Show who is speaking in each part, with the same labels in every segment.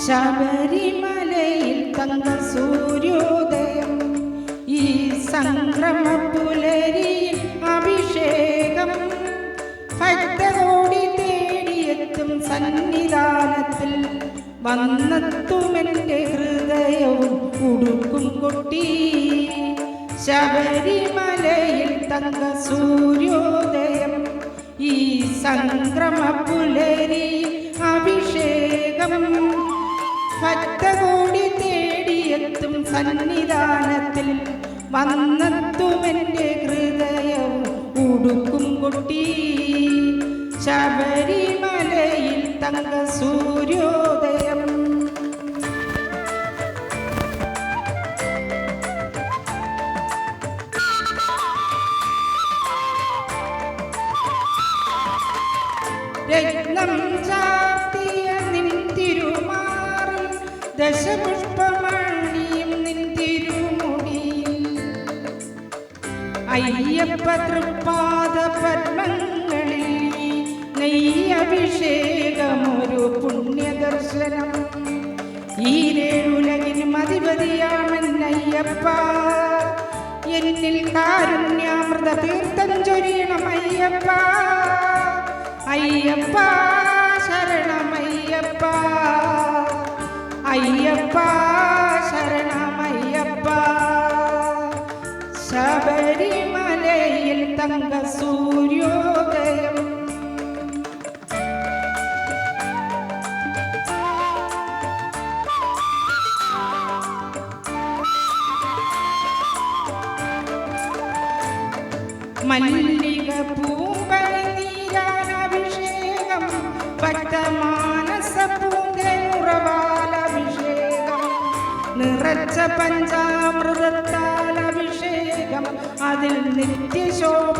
Speaker 1: ശബരിമലയിൽ തങ്ക സൂര്യോദയം, ഈ സംക്രമ പുലരിയിൽ അഭിഷേകം. ഭക്തകോടി തേടിയെത്തും സന്നിധാനത്തിൽ വന്നെത്തുമെൻ്റെ ഹൃദയവും ഉടുക്കും കൊട്ടി. ശബരിമലയിൽ തങ്ക സൂര്യോദയം, ഈ സംക്രമ പുലരിയിൽ അഭിഷേകം. ഭക്തകോടി തേടിയെത്തും സന്നിധാനത്തിൽ വന്നെത്തുമെൻ്റെ ഹൃദയവും ഉടുക്കും കൊട്ടി. ശബരിമലയിൽ തങ്ക സൂര്യോദയം. രത്നം ചാർത്തിയ നിൻ തിരുമാറിൽ, ദശപുഷ്പമണിയും നിൻ തിരുമുടിയിൽ, അയ്യപ്പ തൃപ്പാദ പദ്മങ്ങളിൽ നെയ്യഭിഷേകമൊരു പുണ്യദർശനം. ഈരേഴുലകിനും അധിപതിയാമെന്നയ്യപ്പ, എന്നിൽ കാരുണ്യാമൃത തീർത്ഥം ചൊരിയണം അയ്യപ്പ. അയ്യപ്പ ശരണമയ്യപ്പ, അയ്യപ്പ ശരണമയ്യപ്പ. ശബരിമലയിൽ തങ്ക സൂര്യോദയം. മല്ലിക പൂമ്പനി നീരാനഭിഷേകം, ഭക്തമാനസ പൂങ്കനുറവാലഭിഷേകം. നിറച്ച പഞ്ചാമൃതത്താൽ അഭിഷേകം, അതിൽ നിത്യശോഭയണിയുന്നു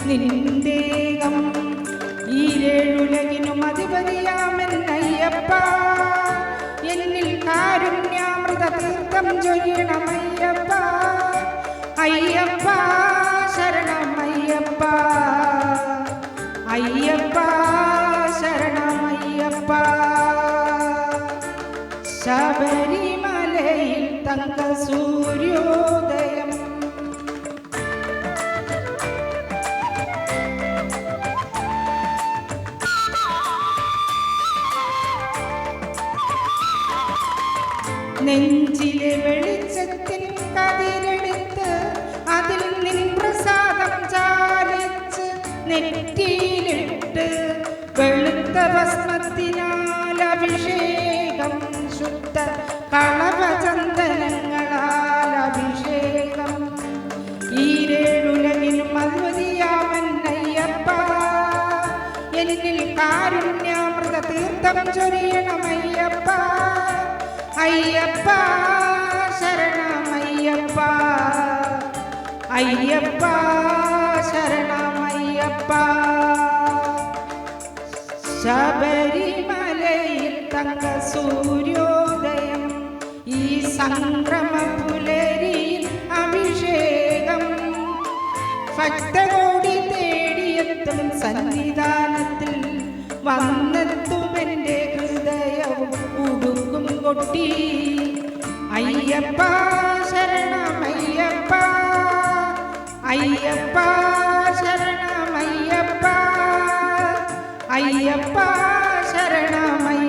Speaker 1: നിന്ദേഹം. ഈരേഴുലകിനും അധിപതിയാമെന്നയ്യപ്പ, എന്നിൽ കാരുണ്യാമൃത തീർത്ഥം ചൊരിയണമയ്യപ്പ. അയ്യപ്പ ശരണമയ്യപ്പ, അയ്യപ്പ ശരണമയ്യപ്പ. ശബരിമലയിൽ തങ്ക സൂര്യോദയം. നെഞ്ചിലെ വെളിച്ചത്തിൻ കതിരെടുത്ത് അതിൽ നിൻ പ്രസാദം ചാലിച്ച് നെറ്റിയിലിട്ട്, വെളുത്ത ഭസ്മത്തിനാൽ അഭിഷേകം, ശുദ്ധ കളഭചന്ദനങ്ങളാൽ അഭിഷേകം. ഈരേഴുലകിനും അധിപതിയാമെന്നയ്യപ്പ, എന്നിൽ കാരുണ്യാമൃത തീർത്ഥം ചൊരിയണമയ്യപ്പ. അയ്യപ്പ ശരണമയ്യപ്പ, അയ്യപ്പ ശരണമയ്യപ്പ. ശബരിമലയിൽ തങ്ക സൂര്യോദയം, ഈ സംക്രമ പുലരിയിൽ അഭിഷേകം. ഭക്തകോടി തേടിയെത്തും സന്നിധാനത്തിൽ വന്നെത്തുമെൻ്റെ ഹൃദയവും ഉടുക്കും കൊട്ടി. അയ്യപ്പ ശരണമയ്യപ്പ, അയ്യപ്പ ശരണമയ്യപ്പ, അയ്യപ്പ ശരണമയ്യപ്പ.